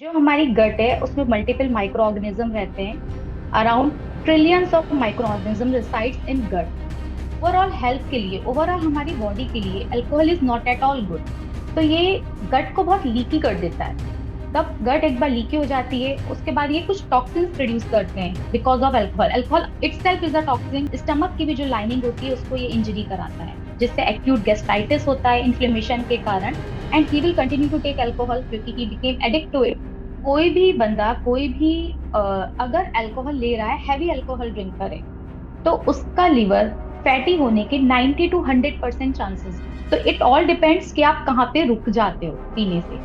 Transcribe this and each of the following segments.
जो हमारी गट है उसमें मल्टीपल माइक्रो ऑर्गेनिज्म रहते हैं। Around trillions of micro organism resides in gut. Overall health के लिए, ओवरऑल हमारी बॉडी के लिए alcohol is not at all good. तो ये गट को बहुत लीकी कर देता है। तब गट एक बार लीकी हो जाती है, उसके बाद ये कुछ टॉक्सिन्स प्रोड्यूस करते हैं because of alcohol. Alcohol itself is a toxin. Stomach की भी जो लाइनिंग होती है उसको ये इंजरी कराता है, जिससे एक्यूट गैस्ट्राइटिस होता है इन्फ्लेमेशन के कारण। And he will continue to take alcohol क्योंकि he became addict to it. कोई भी बंदा, कोई भी अ, अगर अल्कोहल ले रहा है, हैवी अल्कोहल ड्रिंक करे, तो उसका लिवर फैटी होने के 90 to 100% चांसेस है। तो इट ऑल डिपेंड्स कि आप कहाँ पे रुक जाते हो पीने से।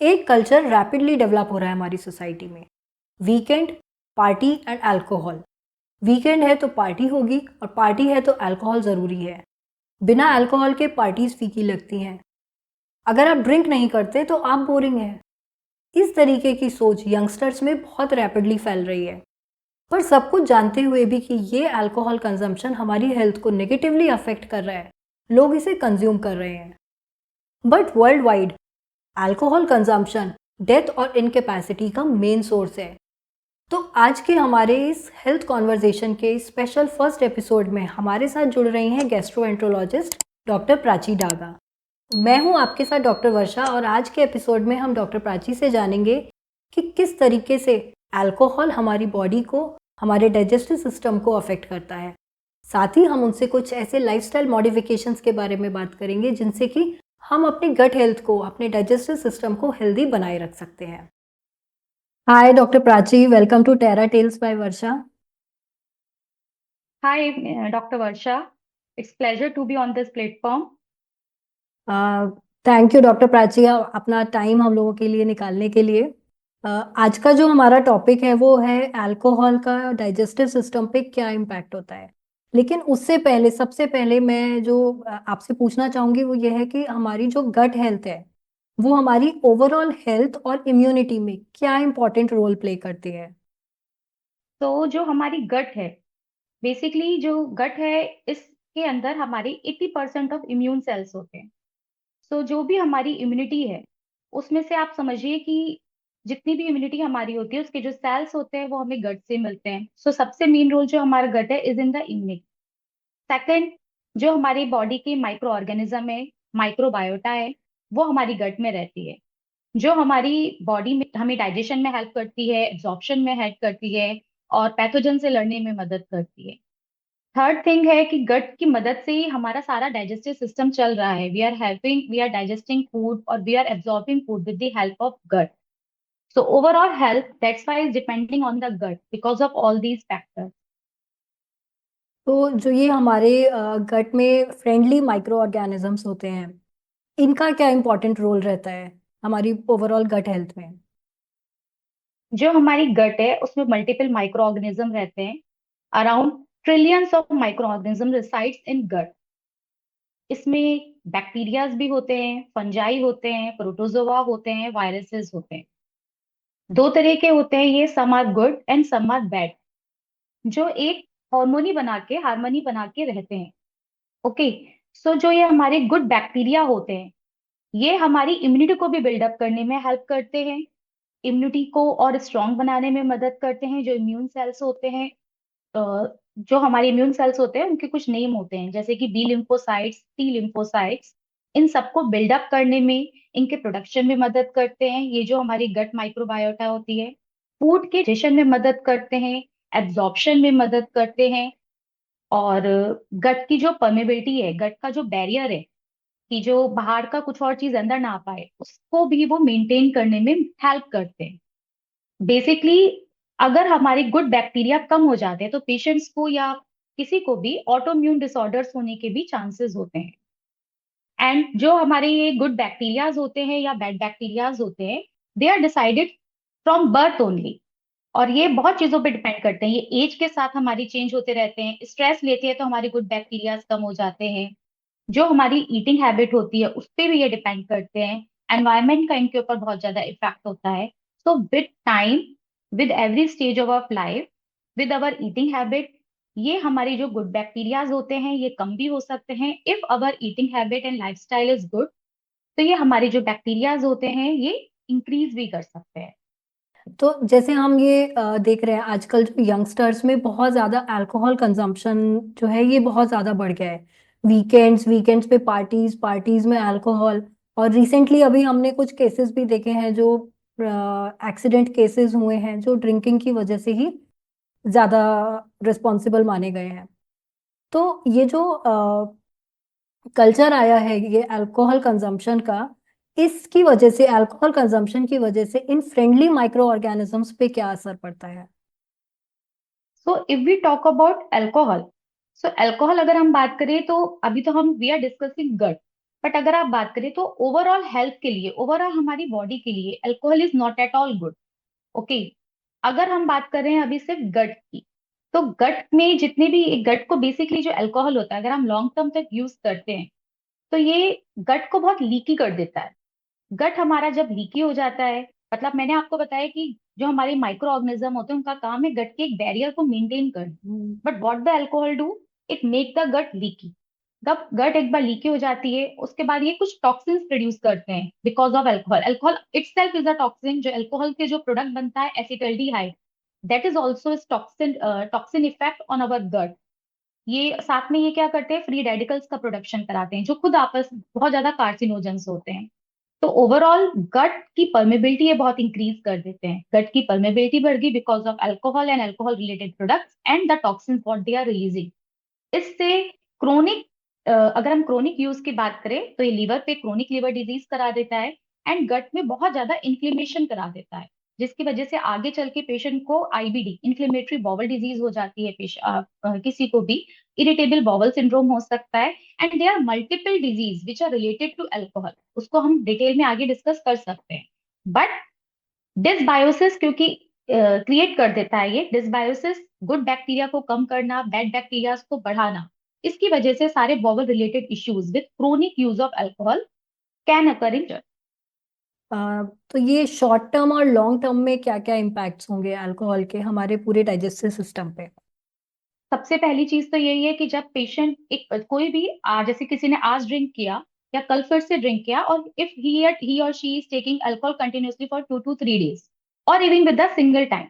एक कल्चर रैपिडली डेवलप हो रहा है हमारी सोसाइटी में। Weekend, party and alcohol. Weekend है तो पार्टी होगी और पार्टी है तो अल्कोहल ज़रूरी है। बिना अल्कोहल के पार्टीज फीकी लगती हैं। अगर आप ड्रिंक नहीं करते तो आप बोरिंग हैं। इस तरीके की सोच यंगस्टर्स में बहुत रैपिडली फैल रही है। पर सब कुछ जानते हुए भी कि ये अल्कोहल कंजम्पशन हमारी हेल्थ को नेगेटिवली अफेक्ट कर रहा है, लोग इसे कंज्यूम कर रहे हैं। But world wide alcohol consumption death और इनकेपेसिटी का मेन सोर्स है। तो आज के हमारे इस हेल्थ कॉन्वर्जेशन के स्पेशल फर्स्ट एपिसोड में हमारे साथ जुड़ रही हैं गैस्ट्रोएंट्रोलॉजिस्ट डॉक्टर प्राची डागा। मैं हूं आपके साथ डॉक्टर वर्षा और आज के एपिसोड में हम डॉक्टर प्राची से जानेंगे कि किस तरीके से अल्कोहल हमारी बॉडी को, हमारे डाइजेस्टिव सिस्टम को अफेक्ट करता है। साथ ही हम उनसे कुछ ऐसे लाइफस्टाइल मॉडिफिकेशंस के बारे में बात करेंगे जिनसे कि हम अपने गट हेल्थ को, अपने डाइजेस्टिव सिस्टम को हेल्दी बनाए रख सकते हैं। Hi doctor Prachi, welcome to Terra Tales by Varsha. Hi doctor Varsha, it's pleasure to be on this platform. Thank you doctor Prachi, अपना टाइम हम लोगों के लिए निकालने के लिए। आज का जो हमारा टॉपिक है वो है अल्कोहल का डाइजेस्टिव सिस्टम पे क्या इम्पैक्ट होता है। लेकिन उससे पहले, सबसे पहले मैं जो आपसे पूछना चाहूंगी वो ये है कि हमारी जो गट हेल्थ है वो हमारी ओवरऑल हेल्थ और इम्यूनिटी में क्या इम्पोर्टेंट रोल प्ले करती है। तो जो हमारी गट है, बेसिकली जो गट है, इसके अंदर हमारी 80% ऑफ इम्यून सेल्स होते हैं। तो जो भी हमारी इम्यूनिटी है, उसमें से आप समझिए कि जितनी भी इम्यूनिटी हमारी होती है उसके जो सेल्स होते हैं वो हमें गट से मिलते हैं। सो सबसे मेन रोल जो हमारा गट है is in the immunity. Second, जो हमारी बॉडी के माइक्रो ऑर्गेनिज्म है, माइक्रोबायोटा है, वो हमारी गट में रहती है। जो हमारी बॉडी में हमें डाइजेशन में हेल्प करती है, एब्जॉर्प्शन में हेल्प करती है, और पैथोजन से लड़ने में मदद करती है। थर्ड थिंग है कि गट की मदद से ही हमारा सारा डाइजेस्टिव सिस्टम चल रहा है। वी आर डाइजेस्टिंग फूड और we are absorbing food with the help of gut. So overall health that's why is depending on the gut because of all these factors. तो जो ये हमारे गट में फ्रेंडली माइक्रो ऑर्गेनिजम्स होते हैं, इनका क्या इम्पोर्टेंट रोल रहता है हमारी ओवरऑल गट हेल्थ में। जो हमारी गट है उसमें मल्टीपल माइक्रो ऑर्गेनिज्म रहते हैं। Around trillions of micro organism resides in gut. इसमें बैक्टीरियाज भी होते हैं, फंजाई होते हैं, प्रोटोजोआ होते हैं, वायरसेस होते हैं। दो तरह के होते हैं ये, some are good and some are bad, जो एक हार्मनी बना के रहते हैं। ओके। सो जो ये हमारे गुड बैक्टीरिया होते हैं, ये हमारी इम्यूनिटी को भी बिल्डअप करने में हेल्प करते हैं। इम्यूनिटी को और स्ट्रांग बनाने में मदद करते हैं। जो इम्यून सेल्स होते हैं, जो हमारे इम्यून सेल्स होते हैं उनके कुछ नेम होते हैं, जैसे कि बी लिम्फोसाइट्स, टी लिम्फोसाइट्स। इन सबको बिल्डअप करने में, इनके प्रोडक्शन में मदद करते हैं। ये जो हमारी गट माइक्रोबायोटा होती है, फूड के डाइजेशन में मदद करते हैं, एब्जॉर्प्शन में मदद करते हैं। और गट की जो परमेबिलिटी है, गट का जो बैरियर है, कि जो बाहर का कुछ और चीज अंदर ना आ पाए, उसको भी वो मेंटेन करने में हेल्प करते हैं। बेसिकली अगर हमारे गुड बैक्टीरिया कम हो जाते हैं तो पेशेंट्स को या किसी को भी ऑटोइम्यून डिसऑर्डर्स होने के भी चांसेस होते हैं। एंड जो हमारे ये गुड बैक्टीरियाज होते हैं या बैड बैक्टीरियाज होते हैं, they are decided from birth only. और ये बहुत चीजों पे डिपेंड करते हैं, ये एज के साथ हमारी चेंज होते रहते हैं। स्ट्रेस लेते हैं तो हमारे गुड बैक्टीरियाज कम हो जाते हैं। जो हमारी ईटिंग हैबिट होती है उस पे भी ये डिपेंड करते हैं। एनवायरमेंट का इनके ऊपर बहुत ज्यादा इफेक्ट होता है। So with time, with every stage of our life, with our eating habit, ये हमारे जो गुड बैक्टीरियाज होते हैं ये कम भी हो सकते हैं if our eating habit and lifestyle is good. तो ये हमारे जो बैक्टीरियाज होते हैं ये इंक्रीज भी कर सकते हैं। तो जैसे हम ये देख रहे हैं आजकल जो यंगस्टर्स में बहुत ज़्यादा अल्कोहल कंजम्पशन जो है ये बहुत ज़्यादा बढ़ गया है। वीकेंड्स वीकेंड्स पे पार्टीज पार्टीज में अल्कोहल। और रिसेंटली अभी हमने कुछ केसेस भी देखे हैं जो एक्सीडेंट केसेस हुए हैं जो ड्रिंकिंग की वजह से ही ज़्यादा रिस्पॉन्सिबल माने गए हैं। तो ये जो कल्चर आया है ये अल्कोहल कंजम्पशन का, इसकी वजह से अल्कोहल कंजम्पशन की वजह से इन फ्रेंडली माइक्रो ऑर्गेनिजम्स पे क्या असर पड़ता है? So if we talk about alcohol, so alcohol अगर हम बात करें तो अभी तो हम we are discussing gut, but अगर आप बात करें तो ओवरऑल हेल्थ के लिए, ओवरऑल हमारी बॉडी के लिए alcohol is not at all good. Okay, अगर हम बात कर रहे हैं अभी सिर्फ गट की, तो गट में जितने भी गट को बेसिकली जो अल्कोहल होता है अगर हम लॉन्ग टर्म तक यूज करते हैं तो ये गट को बहुत लीकी कर देता है। गट हमारा जब लीकी हो जाता है, मतलब मैंने आपको बताया कि जो हमारे माइक्रो ऑर्गेनिज्म होते हैं उनका काम है गट के एक बैरियर को मेंटेन करना, but what the alcohol do, it make the gut leaky. जब गट एक बार लीकी हो जाती है उसके बाद ये कुछ टॉक्सिन्स प्रोड्यूस करते हैं because of alcohol. Alcohol itself is a toxin. जो अल्कोहल के जो प्रोडक्ट बनता है acetaldehyde, that is also toxin, toxin effect on our gut. ये साथ में ये क्या करते हैं, फ्री रेडिकल्स का प्रोडक्शन कराते हैं जो खुद आपस बहुत ज्यादा कार्सिनोजेंस होते हैं। तो ओवरऑल गट की परमेबिलिटी ये बहुत इंक्रीज कर देते हैं। गट की परमेबिलिटी बढ़ गई because of alcohol and alcohol related products and the toxins what they are releasing. इससे क्रोनिक, अगर हम क्रोनिक यूज की बात करें तो ये लीवर पे क्रोनिक लीवर डिजीज करा देता है एंड गट में बहुत ज्यादा इन्फ्लेमेशन करा देता है, जिसकी वजह से आगे चल के पेशेंट को आईबीडी, इन्फ्लेमेटरी बॉवल डिजीज हो जाती है। किसी को भी इरिटेबल बॉवल सिंड्रोम हो सकता है and there are multiple disease which are related to alcohol. उसको हम डिटेल में आगे डिस्कस कर सकते हैं। बट डिसबायोसिस क्योंकि क्रिएट कर देता है, ये डिसबायोसिस गुड बैक्टीरिया को कम करना, बैड बैक्टीरिया को बढ़ाना, इसकी वजह से सारे bowel related issues with chronic use of alcohol can occur in. तो ये शॉर्ट टर्म और लॉन्ग टर्म में क्या क्या इम्पैक्ट्स होंगे अल्कोहल के हमारे पूरे डाइजेस्टिव सिस्टम पे? सबसे पहली चीज तो यही है कि जब पेशेंट एक कोई भी जैसे किसी ने आज ड्रिंक किया या कल फिर से ड्रिंक किया, और इफ ही और she is taking alcohol continuously for 2 to 3 days और even with a single time,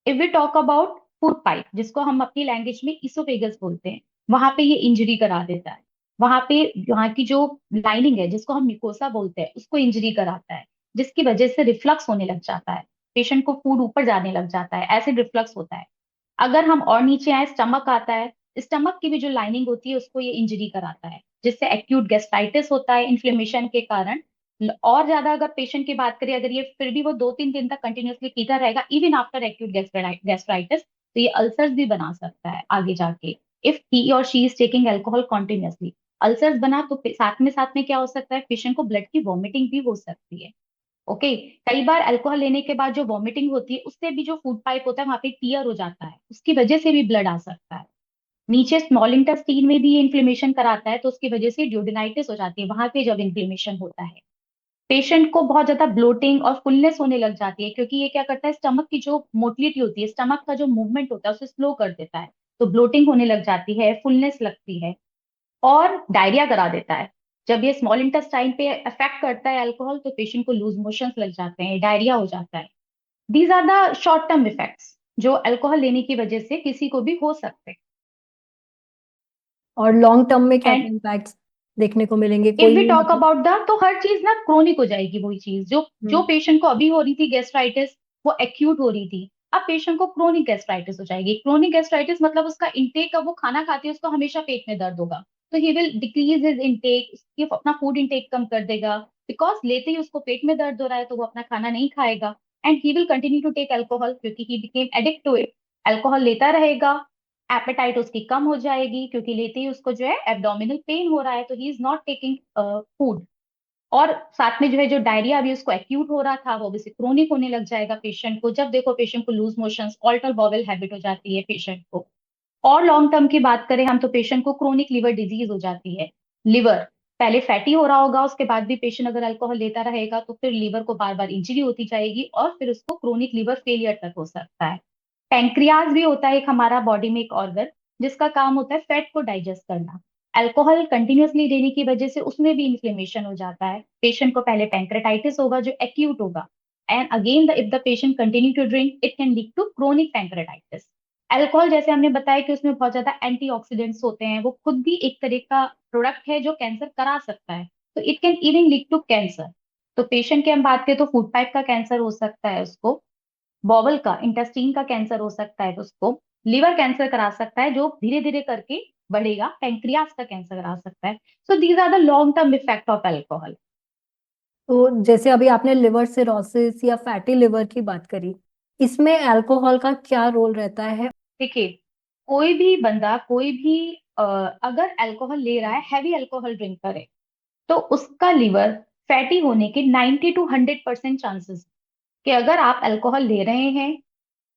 if we talk about food pipe जिसको हम अपनी लैंग्वेज में इसोफेगस बोलते हैं, वहां पे ये इंजरी करा देता है। वहां पे वहां की जो लाइनिंग है जिसको हम मिकोसा बोलते हैं उसको इंजरी कराता है, जिसकी वजह से रिफ्लक्स होने लग जाता है। पेशेंट को फूड ऊपर जाने लग जाता है, एसिड रिफ्लक्स होता है। अगर हम और नीचे आए, स्टमक आता है, स्टमक की भी जो लाइनिंग होती है उसको ये इंजरी कराता है, जिससे एक्यूट गैस्ट्राइटिस होता है इन्फ्लेमेशन के कारण। और ज्यादा अगर पेशेंट की बात करें, अगर ये फिर भी वो 2-3 दिन तक कंटिन्यूअसली पीता रहेगा इवन आफ्टर एक्यूट गैस्ट्राइटिस, तो ये अल्सर्स भी बना सकता है आगे जाके। इफ ही और she is taking alcohol continuously, ulcers बना तो साथ में क्या हो सकता है, पेशेंट को ब्लड की वॉमिटिंग भी हो सकती है। ओके, कई बार अल्कोहल लेने के बाद जो वॉमिटिंग होती है उससे भी जो फूड पाइप होता है वहां पे टीयर हो जाता है, उसकी वजह से भी ब्लड आ सकता है। नीचे स्मॉल इंटेस्टीन में भी ये इन्फ्लेमेशन कराता है तो उसकी वजह से ड्यूडेनाइटिस हो जाती है वहां पे जब इन्फ्लेमेशन होता है। पेशेंट को बहुत ज्यादा ब्लोटिंग और फुलनेस होने लग जाती है क्योंकि ये क्या करता है, स्टमक की जो मोटिलिटी होती है, स्टमक का जो मूवमेंट होता है उसे स्लो कर देता है। तो ब्लोटिंग होने लग जाती है, फुलनेस लगती है और डायरिया करा देता है। जब ये स्मॉल इंटेस्टाइन पे अफेक्ट करता है अल्कोहल तो पेशेंट को लूज मोशंस लग जाते हैं, डायरिया हो जाता है। These are the short term effects जो अल्कोहल लेने की वजह से किसी को भी हो सकते और लॉन्ग टर्म में क्या हैं। क्या इम्पैक्ट्स देखने को मिलेंगे इफ वी कोई टॉक मतलब? अबाउट द, तो हर चीज ना क्रोनिक हो जाएगी। वही चीज जो जो हम्म। पेशेंट को अभी हो रही थी गैस्ट्राइटिस, वो एक्यूट हो रही थी, अब पेशेंट को क्रोनिक गैस्ट्राइटिस हो जाएगी। क्रोनिक गैस्ट्राइटिस मतलब उसका इंटेक, अब वो खाना खाती है उसको हमेशा पेट में दर्द होगा, तो he will decrease his intake, उसकी अपना फूड इंटेक कम कर देगा बिकॉज लेते ही उसको पेट में दर्द हो रहा है तो वो अपना खाना नहीं खाएगा and he will continue to take alcohol क्योंकि he became addict to it. Alcohol लेता रहेगा, एपेटाइट उसकी कम हो जाएगी क्योंकि लेते ही उसको जो है एब्डोमिनल पेन हो रहा है तो he is not taking food. और साथ में जो है जो डायरिया अभी उसको एक्यूट हो रहा था वो अभी क्रोनिक होने लग जाएगा पेशेंट को। जब देखो पेशेंट को loose motions, alter bowel habit हो जाती है पेशेंट को। और लॉन्ग टर्म की बात करें हम तो पेशेंट को क्रोनिक लिवर डिजीज हो जाती है। लिवर पहले फैटी हो रहा होगा, उसके बाद भी पेशेंट अगर अल्कोहल लेता रहेगा तो फिर लिवर को बार बार इंजरी होती जाएगी और फिर उसको क्रोनिक लिवर फेलियर तक हो सकता है। पैंक्रियाज भी होता है एक हमारा बॉडी में एक ऑर्गन जिसका काम होता है फैट को डाइजेस्ट करना। अल्कोहल कंटिन्यूअसली लेने की वजह से उसमें भी इन्फ्लेमेशन हो जाता है। पेशेंट को पहले पैंक्रेटाइटिस होगा जो एक्यूट होगा, and again if the patient continue to drink it can lead to chronic pancreatitis. Alcohol जैसे हमने बताया कि उसमें बहुत ज्यादा एंटीऑक्सीडेंट्स होते हैं, वो खुद भी एक तरह का प्रोडक्ट है जो कैंसर करा सकता है, तो it can even lead to cancer. तो पेशेंट की हम बात करें तो फूड पाइप का कैंसर हो सकता है उसको, बॉवल का इंटेस्टीन का कैंसर हो सकता है उसको, लिवर कैंसर करा सकता है जो धीरे धीरे करके बढ़ेगा, पेंक्रियास का कैंसर करा सकता है। So these are the long term effect of alcohol. तो जैसे अभी आपने लिवर सिरोसिस या फैटी लिवर की बात करी, इसमें अल्कोहल का क्या रोल रहता है? देखिए, कोई भी बंदा कोई भी अ, अगर अल्कोहल ले रहा है, हैवी अल्कोहल ड्रिंकर है, तो उसका लिवर फैटी होने के 90 to 100% चांसेस, कि अगर आप अल्कोहल ले रहे हैं,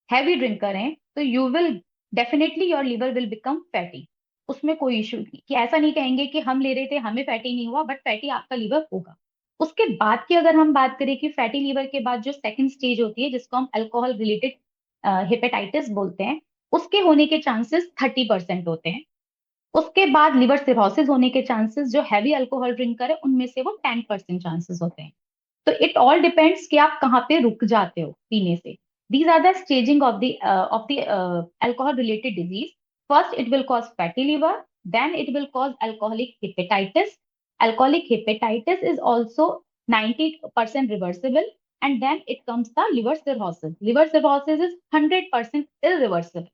हैवी ड्रिंकर हैं, तो you will definitely your liver will become fatty. उसमें कोई इशू नहीं, कि ऐसा नहीं कहेंगे कि हम ले रहे थे हमें फैटी नहीं हुआ, बट फैटी आपका लिवर होगा। उसके बाद की अगर हम बात करें कि फैटी लिवर के बाद जो सेकंड स्टेज होती है जिसको हम अल्कोहल रिलेटेड हेपेटाइटिस बोलते हैं, उसके होने के चांसेस 30% होते हैं। उसके बाद लिवर सिरोसिस होने के चांसेस जो हैवी अल्कोहल ड्रिंकर है उनमें से वो 10% चांसेस होते हैं। तो इट ऑल डिपेंड्स कि आप कहाँ पे रुक जाते हो पीने से। These are the staging of the alcohol related disease. First it will cause fatty liver, then it will cause alcoholic hepatitis. Alcoholic hepatitis is also 90% reversible, and then it comes the liver cirrhosis. Liver cirrhosis is 100% irreversible.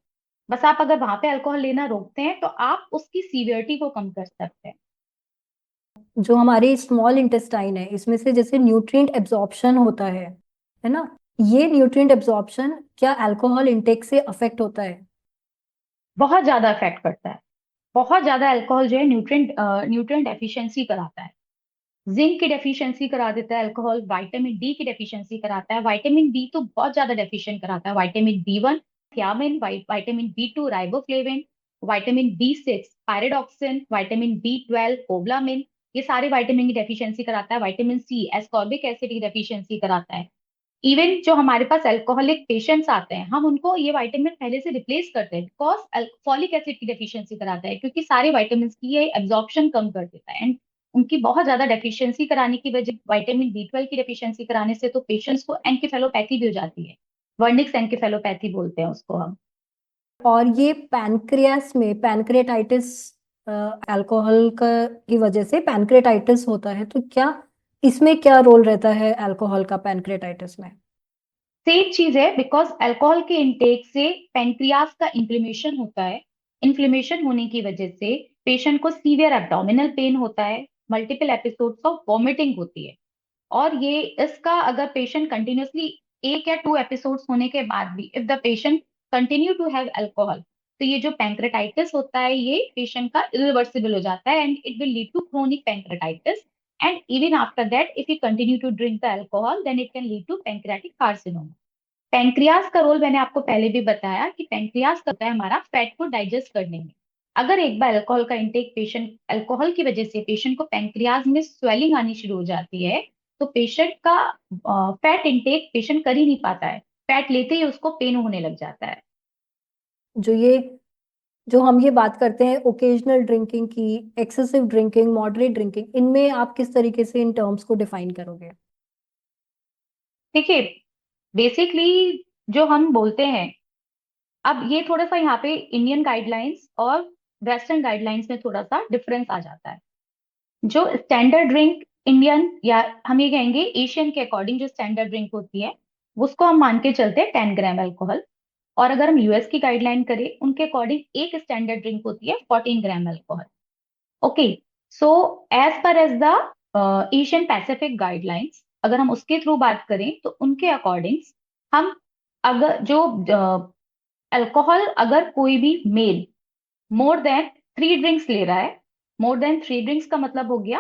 बस आप अगर वहां पे alcohol लेना रोकते हैं तो आप उसकी सीवियरिटी को कम कर सकते हैं। जो हमारी स्मॉल इंटेस्टाइन है, इसमें से जैसे न्यूट्रिएंट एब्जॉर्प्शन होता है ना, ये न्यूट्रिएंट एब्जॉर्प्शन क्या अल्कोहल इंटेक से अफेक्ट होता है? बहुत ज्यादा इफेक्ट करता है। बहुत ज्यादा अल्कोहल जो है न्यूट्रिएंट न्यूट्रिएंट डेफिशिएंसी कराता है। जिंक की डेफिशिएंसी करा देता है अल्कोहल, विटामिन डी की डेफिशिएंसी कराता है। विटामिन डी तो बहुत ज्यादा डेफिशिएंट कराता है। Vitamin B 1 thiamine, vitamin B 2 riboflavin, vitamin B 6 pyridoxine, vitamin B 12 cobalamin, ये सारे विटामिन की डेफिशिएंसी कराता है। विटामिन सी एस्कॉर्बिक एसिड की डेफिशिएंसी कराता है। इवन जो हमारे पास अल्कोहलिक पेशेंट्स आते हैं, हम उनको ये विटामिन पहले से रिप्लेस करते हैं, बिकॉज फॉलिक एसिड की डेफिशिएंसी कराता है, क्योंकि सारे विटामिन की ये एब्जॉर्प्शन कम कर देता है। एंड उनकी बहुत ज्यादा डेफिशिएंसी कराने की वजह, विटामिन बी 12 की डेफिशिएंसी कराने से तो पेशेंट्स को एनकेफेलोपैथी भी हो जाती है। वर्निक्स एनकेफेलोपैथी बोलते हैं उसको हम। और ये पैनक्रियास में पैनक्रेटाइटिस, अल्कोहल का की वजह से पैनक्रेटाइटिस होता है, तो क्या इसमें क्या रोल रहता है अल्कोहल का पैनक्रेटाइटिस में? सेम चीज है, बिकॉज अल्कोहल के इंटेक से पेनक्रियास का इन्फ्लेमेशन होता है। इन्फ्लेमेशन होने की वजह से पेशेंट को सीवियर एब्डोमिनल पेन होता है, मल्टीपल एपिसोड्स ऑफ वॉमिटिंग होती है। और ये इसका अगर पेशेंट कंटिन्यूअसली 1 या 2 एपिसोड्स होने के बाद भी if the patient continue to have alcohol, तो ये जो पैंक्रेटाइटिस होता है ये पेशेंट का इरिवर्सिबल हो जाता है, and it will lead to chronic pancreatitis. And even after that if you continue to drink the alcohol then it can lead to pancreatic carcinoma. Pancreas का रोल मैंने आपको पहले भी बताया कि पैंक्रियास करता है हमारा फैट को डाइजेस्ट करने में। अगर एक बार अल्कोहल का इंटेक पेशेंट, अल्कोहल की वजह से पेशेंट को पैंक्रियाज में स्वेलिंग आनी शुरू हो जाती है, तो पेशेंट का फैट इंटेक पेशेंट कर ही नहीं पाता है। फैट लेते ही उसको पेन होने लग जाता है। जो ये जो हम ये बात करते हैं ओकेजनल ड्रिंकिंग की, एक्सेसिव ड्रिंकिंग, मॉडरेट ड्रिंकिंग, इनमें आप किस तरीके से इन टर्म्स को डिफाइन करोगे? देखिए, बेसिकली जो हम बोलते हैं, अब ये थोड़ा सा यहाँ पे इंडियन गाइडलाइंस और वेस्टर्न गाइडलाइंस में थोड़ा सा डिफरेंस आ जाता है। जो स्टैंडर्ड ड्रिंक इंडियन या हम ये कहेंगे एशियन के अकॉर्डिंग जो स्टैंडर्ड ड्रिंक होती है, उसको हम मान के चलते हैं 10 ग्राम अल्कोहल। और अगर हम यूएस की गाइडलाइन करें उनके अकॉर्डिंग एक स्टैंडर्ड ड्रिंक होती है 14 gram alcohol. Okay, so as per as the Asian Pacific guidelines, अगर हम उसके थ्रू बात करें तो उनके अकॉर्डिंग हम, अगर जो अल्कोहल अगर कोई भी मेल मोर देन 3 ड्रिंक्स ले रहा है, मोर देन 3 ड्रिंक्स का मतलब हो गया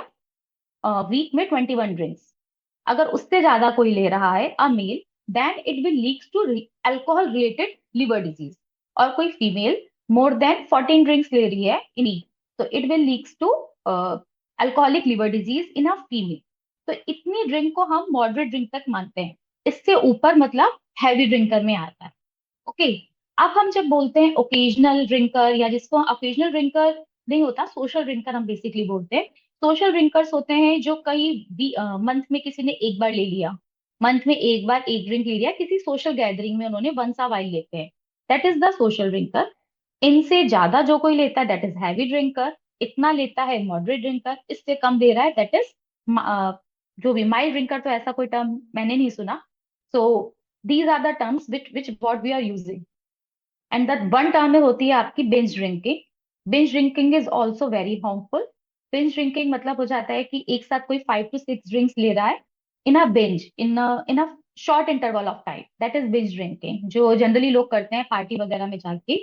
वीक में 21 ड्रिंक्स, अगर उससे ज्यादा कोई ले रहा है a male, then it will leads to alcohol related liver disease. और कोई फीमेल मोर देन 14 ड्रिंक्स ले रही है इन, तो it will leads to alcoholic liver disease in a female. तो इतनी ड्रिंक को हम मॉडरेट ड्रिंक तक मानते हैं, इससे ऊपर मतलब हैवी ड्रिंकर में आता है। ओके, अब हम जब बोलते हैं ओकेजनल ड्रिंकर, या जिसको ओकेजनल ड्रिंकर नहीं होता, सोशल ड्रिंकर हम बेसिकली बोलते हैं। सोशल ड्रिंकर्स होते हैं जो कई भी मंथ में किसी ने एक बार ले लिया, मंथ में एक बार एक ड्रिंक ले लिया, किसी सोशल गैदरिंग में उन्होंने वंस अ वाइल लेते हैं, that is the social drinker. इनसे ज्यादा जो कोई लेता है दैट इज हैवी ड्रिंकर। इतना लेता है मॉडरेट ड्रिंकर, इससे कम दे रहा है दैट इज जो भी माइल्ड ड्रिंकर। तो ऐसा कोई टर्म मैंने नहीं सुना। So these are the terms which what we are using. And that one term में होती है आपकी binge drinking. Binge drinking is also very harmful. Binge drinking मतलब हो जाता है कि एक साथ कोई 5 to 6 ड्रिंक्स ले रहा है in a binge, in a short interval of time, that is binge drinking, जो जनरली लोग करते हैं पार्टी वगैरह में जाके।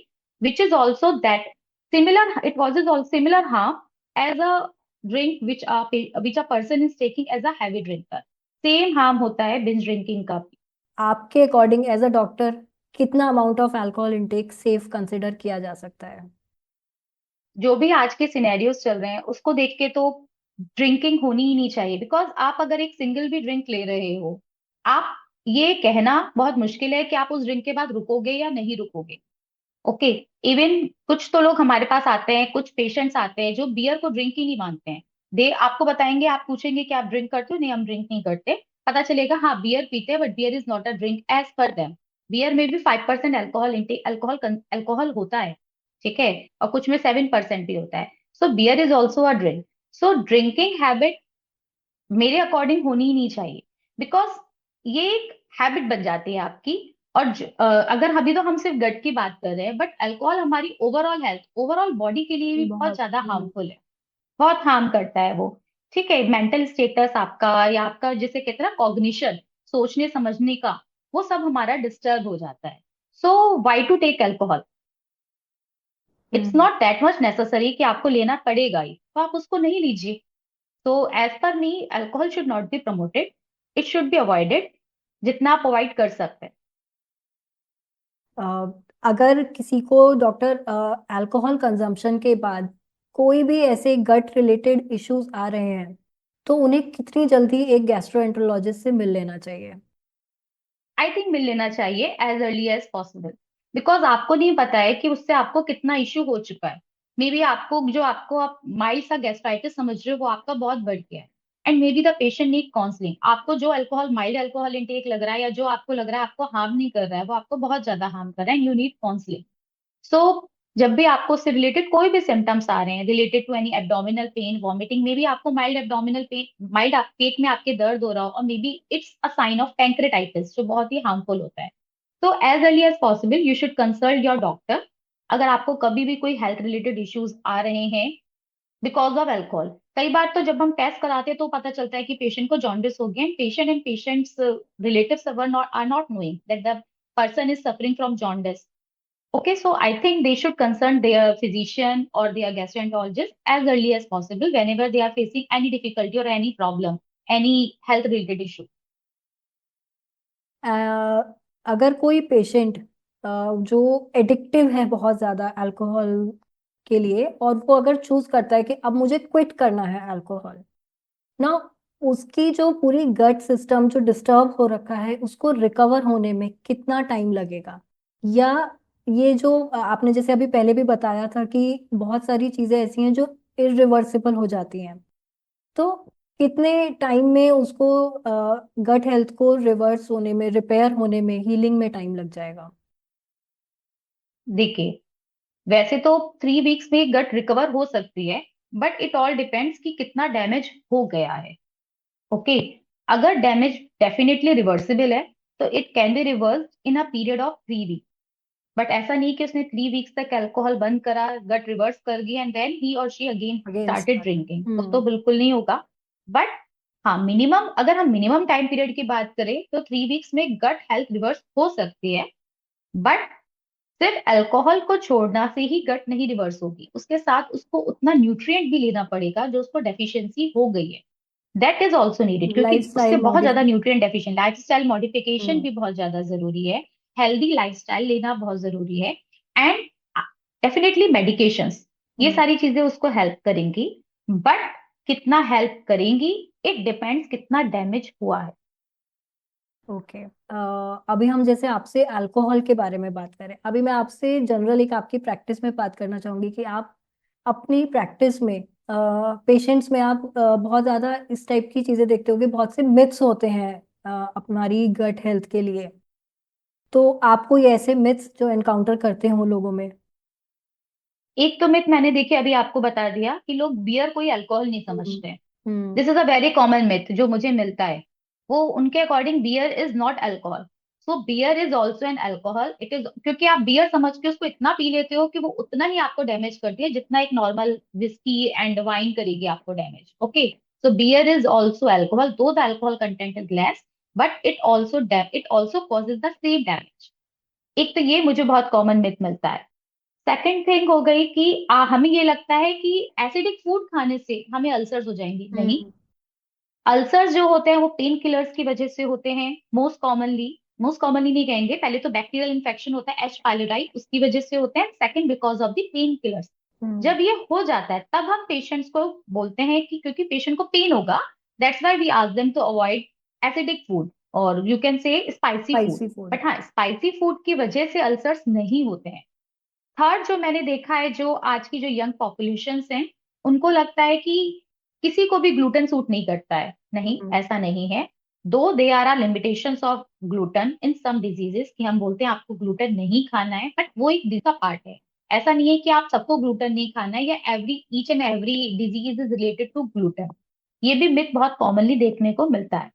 Which is also that similar, it was is also similar harm as a drink which a person is taking as a heavy drinker. Same harm होता है binge drinking का। आपके अकॉर्डिंग एज अ डॉक्टर कितना amount of alcohol intake safe consider किया जा सकता है? जो भी आज के सिनेरियोस चल रहे हैं उसको देख के तो ड्रिंकिंग होनी ही नहीं चाहिए। बिकॉज आप अगर एक सिंगल भी ड्रिंक ले रहे हो, आप ये कहना बहुत मुश्किल है कि आप उस ड्रिंक के बाद रुकोगे या नहीं रुकोगे। ओके। इवन कुछ तो लोग हमारे पास आते हैं, कुछ पेशेंट्स आते हैं जो बियर को ड्रिंक ही नहीं मानते हैं। दे आपको बताएंगे, आप पूछेंगे कि आप ड्रिंक करते हो, नहीं हम ड्रिंक नहीं करते। पता चलेगा हाँ बियर पीते हैं, but beer is not a drink as per them. Beer में भी 5% अल्कोहल इंटेक, अल्कोहल होता है, ठीक है, और कुछ में 7% भी होता है। So beer is also a drink. So drinking habit मेरे अकॉर्डिंग होनी ही नहीं चाहिए। बिकॉज ये एक हैबिट बन जाती है आपकी। और अगर अभी तो हम सिर्फ गट की बात कर रहे हैं, बट अल्कोहल हमारी ओवरऑल हेल्थ, ओवरऑल बॉडी के लिए भी बहुत बहुत। ज्यादा हार्मफुल है। बहुत हार्म करता है वो। ठीक है, मेंटल स्टेटस आपका, या आपका जिसे कहते हैं ना कॉग्निशन, सोचने समझने का, वो सब हमारा डिस्टर्ब हो जाता है। So why to take alcohol? It's hmm. Not that much necessary कि आपको लेना पड़ेगा ही, तो आप उसको नहीं लीजिए। तो as per me, alcohol should not be promoted, it should be avoided जितना आप अवॉइड कर सकते हैं। अ, अगर किसी को डॉक्टर अल्कोहल कंजम्पशन के बाद कोई भी ऐसे गट रिलेटेड इश्यूज आ रहे हैं तो उन्हें कितनी जल्दी एक गैस्ट्रोएंटरोलॉजिस्ट से मिल लेना चाहिए? आई थिंक मिल लेना चाहिए as early as possible. Because आपको नहीं पता है कि उससे आपको कितना इश्यू हो चुका है। मे बी आपको जो आपको आप माइल्ड सा गैस्ट्राइटिस समझ रहे हो वो आपका बहुत बढ़ गया है। And may be the patient need counselling. आपको जो अल्कोहल, माइल्ड अल्कोहल इंटेक लग रहा है, या जो आपको लग रहा है आपको हार्म नहीं कर रहा है, वो आपको बहुत ज्यादा हार्म कर रहा है, एंड यू नीड काउंसलिंग। सो जब भी आपको उससे रिलेटेड कोई भी सिम्टम्स आ रहे हैं, related to any abdominal pain, vomiting, may be आपको माइल्ड एब्डोमिनल पेन, माइल्ड पेट में आपके दर्द हो रहा हो, और may be it's a sign of pancreatitis जो बहुत ही हार्मफुल होता है, तो as early as possible you should consult your doctor. अगर आपको कभी भी कोई हेल्थ रिलेटेड इश्यूज आ रहे हैं बिकॉज ऑफ अल्कोहल। कई बार तो जब हम टेस्ट कराते हैं तो पता चलता है कि पेशेंट को जॉन्डिस हो गया, and patients relatives are not knowing that the person is suffering from jaundice. Okay, so I think they should consult their physician or their gastroenterologist as early as possible whenever they are facing any difficulty or any problem, any health related issue. अ, अगर कोई patient जो addictive है बहुत ज़्यादा alcohol के लिए और वो अगर चूज करता है कि अब मुझे क्विट करना है अल्कोहल ना, उसकी जो पूरी गट सिस्टम जो डिस्टर्ब हो रखा है उसको रिकवर होने में कितना टाइम लगेगा? या ये जो आपने जैसे अभी पहले भी बताया था कि बहुत सारी चीजें ऐसी हैं जो इरिवर्सिबल हो जाती हैं, तो कितने टाइम में उसको गट हेल्थ को रिवर्स होने में, रिपेयर होने में, हीलिंग में टाइम लग जाएगा? देखिए, वैसे तो 3 वीक्स में गट रिकवर हो सकती है, बट इट ऑल डिपेंड्स कि कितना डैमेज हो गया है। ओके। अगर डैमेज डेफिनेटली रिवर्सिबल है तो it can be reverse in a period of 3 week. But ऐसा नहीं कि उसने 3 वीक्स तक अल्कोहल बंद करा, गट रिवर्स कर गई, एंड देन ही और she again against. Started drinking, वो तो हम्म। बिल्कुल नहीं होगा। बट हाँ, मिनिमम, अगर हम मिनिमम टाइम पीरियड की बात करें तो 3 वीक्स में गट हेल्थ रिवर्स हो सकती है। बट सिर्फ अल्कोहल को छोड़ना से ही गट नहीं रिवर्स होगी, उसके साथ उसको उतना न्यूट्रिएंट भी लेना पड़ेगा जो उसको डेफिशिएंसी हो गई है, दैट इज ऑल्सो नीडेड, क्योंकि लाइफ उससे स्टाइल बहुत ज्यादा modification. Nutrient deficient, lifestyle modification भी बहुत ज्यादा जरूरी है। हेल्दी लाइफस्टाइल लेना बहुत जरूरी है। एंड डेफिनेटली मेडिकेशंस, ये सारी चीजें उसको हेल्प करेंगी। बट कितना हेल्प करेंगी, इट डिपेंड्स कितना डैमेज हुआ है। ओके। अभी हम जैसे आपसे अल्कोहल के बारे में बात करें, अभी मैं आपसे जनरल एक आपकी प्रैक्टिस में बात करना चाहूंगी कि आप अपनी प्रैक्टिस में पेशेंट्स में आप बहुत ज़्यादा इस टाइप की चीज़ें देखते होंगे, बहुत से मिथ्स होते हैं हमारी गट हेल्थ के लिए। तो आप कोई ऐसे मिथ्स जो एनकाउंटर करते हो लोगों में? एक तो मिथ मैंने देखिए अभी आपको बता दिया कि लोग बियर कोई अल्कोहल नहीं हम्म। समझते हैं। Hmm. This is a very common myth जो मुझे मिलता है। वो उनके according beer is not alcohol. So beer is also an alcohol, it is, क्योंकि आप बियर समझ के उसको इतना पी लेते हो कि वो उतना ही आपको डैमेज करती है जितना एक नॉर्मल विस्की एंड वाइन करेगी आपको damage. Okay, so beer is also alcohol, though the alcohol content is less, but it also causes the same damage. एक तो ये मुझे बहुत कॉमन मिथ मिलता है। सेकंड थिंग हो गई कि हमें ये लगता है कि एसिडिक फूड खाने से हमें अल्सर्स हो जाएंगी। नहीं, हम्म। अल्सर्स जो होते हैं वो पेन किलर्स की वजह से होते हैं मोस्ट कॉमनली नहीं कहेंगे, पहले तो बैक्टीरियल इन्फेक्शन होता है एच पाइलोराई, उसकी वजह से होते हैं। Second, because of the pain killers. Hmm. जब ये हो जाता है तब हम पेशेंट्स को बोलते हैं कि क्योंकि पेशेंट को पेन होगा, that's why we ask them to avoid acidic food और you can say spicy food. Spicy food. But हाँ, स्पाइसी फूड की वजह से अल्सर्स नहीं होते हैं। थर्ड, जो मैंने देखा है, जो आज की जो यंग पॉपुलेशंस हैं, उनको लगता है कि किसी को भी ग्लूटेन सूट नहीं करता है। नहीं, हम्म। ऐसा नहीं है। Though they are limitations of gluten in some diseases कि हम बोलते हैं आपको ग्लूटेन नहीं खाना है, बट वो एक डिजीज का पार्ट है। ऐसा नहीं है कि आप सबको ग्लूटेन नहीं खाना है या every each and every disease is related to gluten. ये भी मिथ बहुत कॉमनली देखने को मिलता है।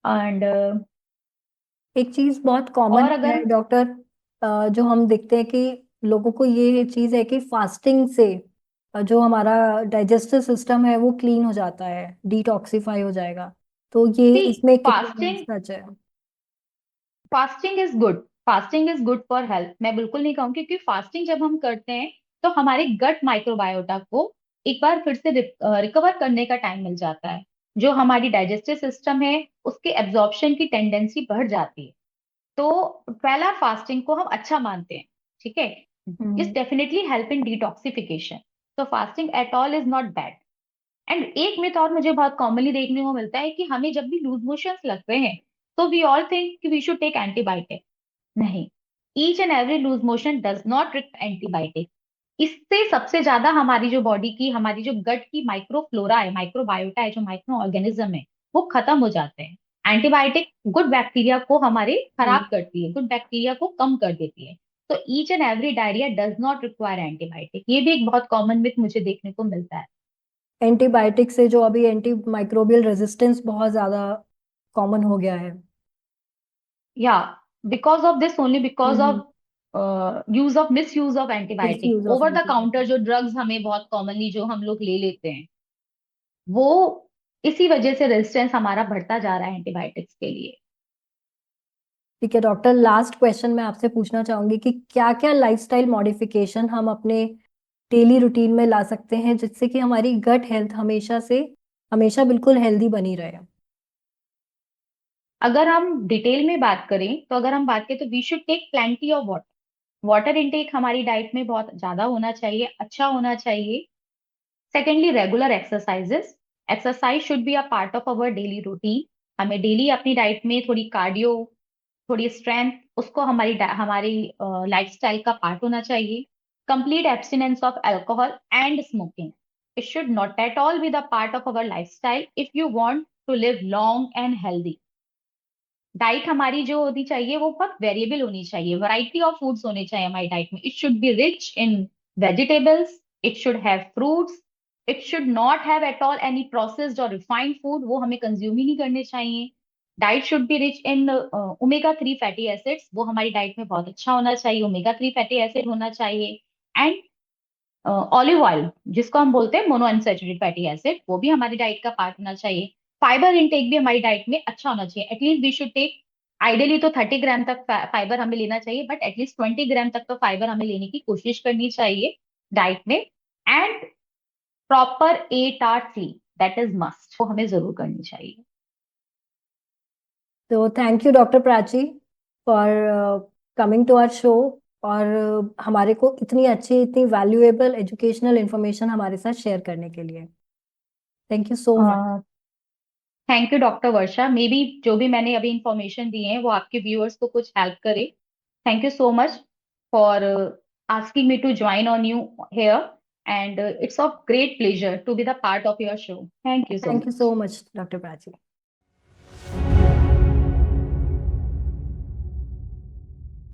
एंड एक चीज बहुत कॉमन और है अगर डॉक्टर, जो हम देखते हैं कि लोगों को ये चीज है कि फास्टिंग से जो हमारा डाइजेस्टिव सिस्टम है वो क्लीन हो जाता है, डिटॉक्सिफाई हो जाएगा। तो ये सी इसमें कितना फास्टिंग सच है? Fasting is good for health, मैं बिल्कुल नहीं कहूंगी, क्योंकि फास्टिंग जब हम करते हैं तो हमारे गट माइक्रोबायोटा को एक बार फिर से रिकवर करने का टाइम मिल जाता है। जो हमारी डाइजेस्टिव सिस्टम है उसके एब्जॉर्प्शन की टेंडेंसी बढ़ जाती है। तो 12 आवर फास्टिंग को हम अच्छा मानते हैं। ठीक है, इस hmm. Definitely help in detoxification. तो fasting at all is not bad. And एक मिथ और मुझे बहुत कॉमनली देखने को मिलता है कि हमें जब भी लूज मोशंस लगते हैं तो वी ऑल थिंक कि वी शुड टेक एंटीबायोटिक। नहीं, each and every loose motion does not require antibiotic. इससे सबसे ज्यादा हमारी जो बॉडी की, हमारी जो गट की माइक्रोफ्लोरा है, माइक्रोबायोटा है, जो माइक्रो ऑर्गेनिज्म है, वो खत्म हो जाते हैं। एंटीबायोटिक गुड बैक्टीरिया को हमारे हम्म। खराब करती है, गुड बैक्टीरिया को कम कर देती है। तो each and every diarrhoea does not require antibiotic, ये भी एक बहुत कॉमन मिथ मुझे देखने को मिलता है। एंटीबायोटिक से जो अभी एंटी माइक्रोबियल रेजिस्टेंस बहुत ज्यादा कॉमन हो गया है। या because of this only, because hmm. Of use of miss use of miss antibiotic, use of over the counter antibiotic. जो ड्रग्स हमें बहुत कॉमनली जो हम लोग ले लेते हैं, वो इसी वजह से रेजिस्टेंस हमारा बढ़ता जा रहा है एंटीबायोटिक्स के लिए। ठीक है डॉक्टर, लास्ट क्वेश्चन मैं आपसे पूछना चाहूंगी कि क्या क्या लाइफस्टाइल मॉडिफिकेशन हम अपने डेली रूटीन में ला सकते हैं जिससे कि हमारी गट हेल्थ हमेशा बिल्कुल हेल्दी बनी रहे? अगर हम डिटेल में बात करें तो अगर हम बात करें तो we should take plenty of water. Water intake हमारी डाइट में बहुत ज्यादा होना चाहिए, अच्छा होना चाहिए। Secondly, regular exercises. Exercise should be a part of our daily routine. हमें डेली अपनी डाइट में थोड़ी कार्डियो, थोड़ी स्ट्रेंथ, उसको हमारी लाइफस्टाइल का पार्ट होना चाहिए। Complete abstinence of alcohol and smoking, it should not at all be the part of our lifestyle if you want to live long and healthy. Diet हमारी जो होनी चाहिए वो बहुत वेरिएबल होनी चाहिए, वैरायटी ऑफ फूड्स होने चाहिए हमारी डाइट में। It should be rich in vegetables, it should have fruits, it should not have at all any processed और रिफाइंड फूड, वो हमें कंज्यूम ही नहीं करने चाहिए। Diet should be rich in omega 3 fatty acids, वो हमारी डाइट में बहुत अच्छा होना चाहिए, ओमेगा 3 फैटी एसिड होना चाहिए। एंड ऑलिव ऑयल, जिसको हम बोलते हैं मोनो अनसैचुरेटेड फैटी एसिड, वो भी हमारी डाइट का पार्ट होना चाहिए। फाइबर इनटेक भी हमारी डाइट में अच्छा होना चाहिए, at least we should take, ideally तो 30 ग्राम तक फाइबर हमें लेना चाहिए, बट एटलीस्ट 20 ग्राम तक तो फाइबर हमें लेने की कोशिश करनी चाहिए डाइट में। And proper 8 hour sleep, that is must, वो हमें जरूर करनी चाहिए। तो thank you doctor Prachi for coming to our show, और हमारे को इतनी अच्छी, इतनी वैल्यूएबल एजुकेशनल इंफॉर्मेशन हमारे साथ शेयर करने के लिए। Thank you so much. Thank you doctor Varsha, may be जो भी मैंने अभी इंफॉर्मेशन दी है वो आपके व्यूअर्स को कुछ हेल्प करे। Thank you so much for asking me to join on you here, and it's of great pleasure to be the part of your show. Thank you so Thank you much. so much, Dr. Prachi.